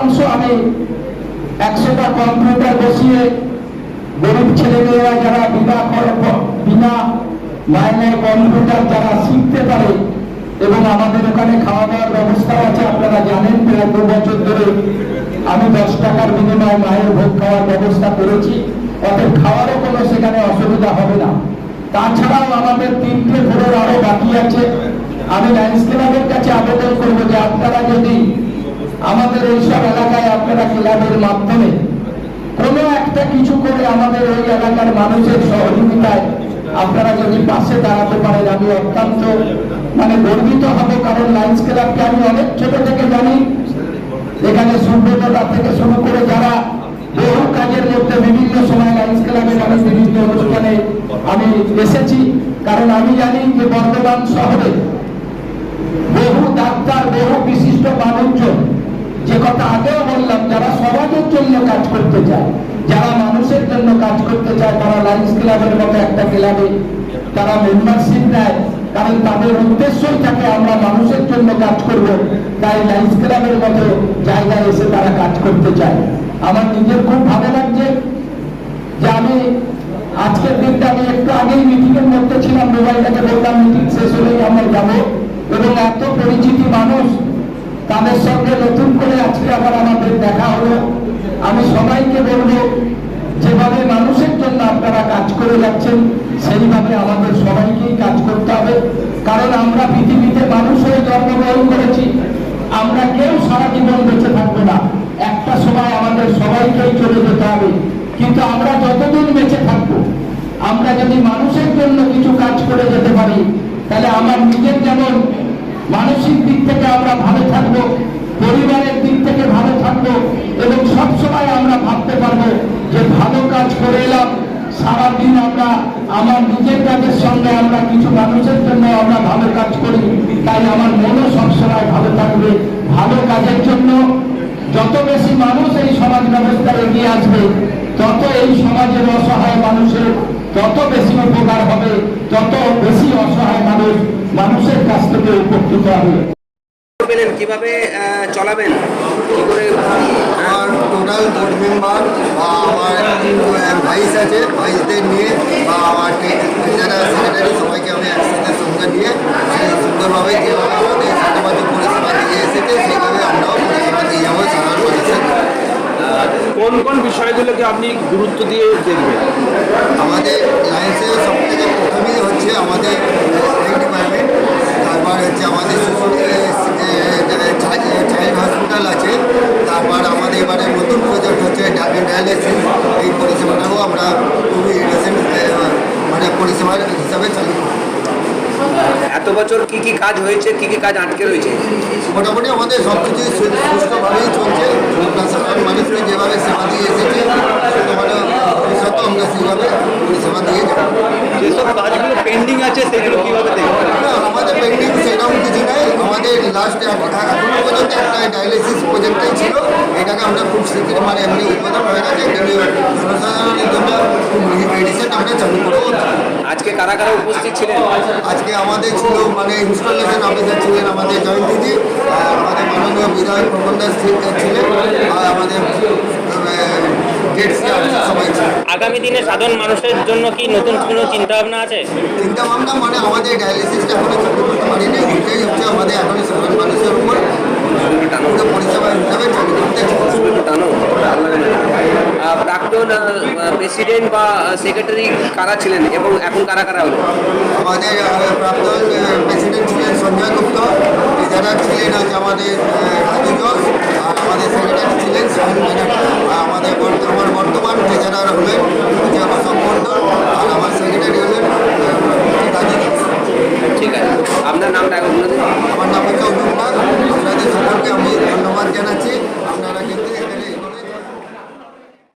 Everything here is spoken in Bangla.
শতাংশ আমি 100টা কম্পিউটার বসিয়ে গরিব ছেলেমেয়েরা যারা বিনা মাইনে কম্পিউটার যারা শিখতে পারে, এবং আমাদের ওখানে খাওয়া দাওয়ার ব্যবস্থা আছে। আপনারা জানেন প্রায় 2 বছর ধরে আমি 10 টাকার বিনিময়ে মায়ের ভোগ খাওয়ার ব্যবস্থা করেছি। অতএব খাওয়ারও কোনো সেখানে অসুবিধা হবে না। তাছাড়াও আমাদের 3টে ফ্লোর আরো বাকি আছে। আমি লায়ন্স ক্লাবের কাছে আবেদন করবো যে আপনারা যদি আমাদের এইসব এলাকায় আপনারা ক্লাবের মাধ্যমে কোনো একটা কিছু করে আমাদের ওই এলাকার মানুষের সহযোগিতায় আপনারা যদি পাশে দাঁড়াতে পারেন, আমি অত্যন্ত গর্বিত হব। কারণ লায়ন্স ক্লাবকে আমি অনেক ছোট থেকে জানি। এখানে সুব্রতদা থেকে শুরু করে যারা বহু কাজের মধ্যে বিভিন্ন সময় লায়ন্স ক্লাবের আমি বিভিন্ন অনুষ্ঠানে আমি এসেছি। কারণ আমি জানি যে বর্ধমান শহরে বহু ডাক্তার, বহু বিশিষ্ট মানুষজন, যে কথা আগেও বললাম, যারা সমাজের জন্য কাজ করতে চায়, যারা মানুষের জন্য কাজ করতে চায়, তারা লায়ন্স ক্লাবের মতো একটা ক্লাবে তারা মেম্বারশিপ নেয়। কারণ তাদের উদ্দেশ্যই থাকে আমরা মানুষের জন্য কাজ করব, তাই লায়ন্স ক্লাবের মতো জায়গায় এসে তারা কাজ করতে চায়। আমার নিজের খুব ভালো লাগছে যে আমি আজকের দিনটা, আমি একটু আগেই মিটিং এর মধ্যে ছিলাম, মোবাইলটাকে বললাম মিটিং শেষ হলেই আমরা যাবো, এবং এত পরিচিতি মানুষ, তাদের সঙ্গে নতুন করে আজকে আবার আমাদের দেখা হলো। আমি সবাইকে বলবো, যেভাবে মানুষের জন্য আপনারা কাজ করে যাচ্ছেন, সেইভাবে আমাদের সবাইকেই কাজ করতে হবে। কারণ আমরা পৃথিবীতে মানুষ হয়ে জন্মগ্রহণ করেছি, আমরা কেউ সারা জীবন বেঁচে থাকবো না। একটা সময় আমাদের সবাইকেই চলে যেতে হবে। কিন্তু আমরা যতদিন বেঁচে থাকবো, আমরা যদি মানুষের জন্য কিছু কাজ করে যেতে পারি, তাহলে আমার নিজের যেমন মানসিক দিক থেকে আমরা ভালো থাকবো, পরিবারের দিক থেকে ভালো থাকবো, এবং সবসময় আমরা ভাবতে পারবো যে ভালো কাজ করে এলাম। সারাদিন আমরা আমার নিজের কাজের সঙ্গে আমরা কিছু মানুষের জন্য আমরা ভালো কাজ করি, তাই আমার মনও সবসময় ভালো থাকবে। ভালো কাজের জন্য যত বেশি মানুষ এই সমাজ ব্যবস্থায় এগিয়ে আসবে, তত এই সমাজের অসহায় মানুষের তত বেশি উপকার হবে, তত বেশি অসহায় মানুষ মানুষের কাছ থেকে উপকৃত হবে। কিভাবে চলাবেন, কি করে? আমার টোটাল বোর্ড মেম্বার বা আমার ভাইস আছে, ভাইসদের নিয়ে বা আমার যারা সেক্রেটারি, সবাইকে আমি একসাথে সঙ্গে নিয়ে সুন্দরভাবে যেভাবে আমাদের সাথে পরিষেবা দিয়ে এসেছে, সেইভাবে আমরাও পরিষেবা দিয়ে যাবো সাধারণ মানুষের। কোন কোন বিষয়গুলোকে আপনি গুরুত্ব দিয়ে দেখবেন? আমাদের লায়েন্সের সব থেকে প্রথমেই হচ্ছে আমাদের ডিপার্টমেন্ট, তারপর হচ্ছে আমাদের চাইল্ড হসপিটাল আছে, তারপর আমাদের এবারে নতুন প্রজেক্ট হচ্ছে ডায়ালিসিস। এই পরিষেবাটাও আমরা খুবই রিসেন্ট পরিষেবার হিসাবে চালু করি। এত বছর কি কি কাজ হয়েছে, কি কি কাজ আটকে রয়েছে? মোটামুটি আমাদের সব কিছুই সুষ্ঠুভাবেই চলছে। সাধারণ মানুষকে যেভাবে সেবা দিয়ে এসেছে, ভবিষ্যতেও আমরা সেইভাবে পরিষেবা দিয়ে যাব। যেসব কাজগুলো পেন্ডিং আছে সেগুলো কীভাবে দেখবেন? আমাদের পেন্ডিং সেরকম কিছু নাই। আমাদের লাস্ট এখনো পর্যন্ত একটা ডায়ালিসিস প্রজেক্টটাই ছিল, এটাকে আমরা খুব শীঘ্র এমনি উদ্বোধন হয়ে গেছে, কিন্তু জনসাধারণের জন্য খুব রিসেন্ট আমরা চালু করবো। আজকে কারা কারা উপস্থিত ছিলেন? আজকে আমাদের ছিল ইনস্টলেশন অফিসার ছিলেন আমাদের জয়ন্তীজি, আমাদের মাননীয় বিধায়ক প্রবল দাস ছিলেন, আর আমাদের সবাই ছিল। আগামী দিনে সাধারণ মানুষের জন্য কি নতুন কোনো চিন্তা ভাবনা আছে? চিন্তা ভাবনা আমাদের ডায়ালিসিসটা এখনো চালু করতে পারিনি, এটাই হচ্ছে আমাদের এখনো সাধারণ মানুষের উপর পুরো পরিষেবা হিসাবে চালু করতে। প্রাক্তন প্রেসিডেন্ট বা সেক্রেটারি কারা ছিলেন এবং এখন কারা কারা হলো? আমাদের প্রাক্তন প্রেসিডেন্ট ছিলেন সঞ্জয় গুপ্ত, যারা ছিলেন হচ্ছে আমাদের রাজু ঘোষ,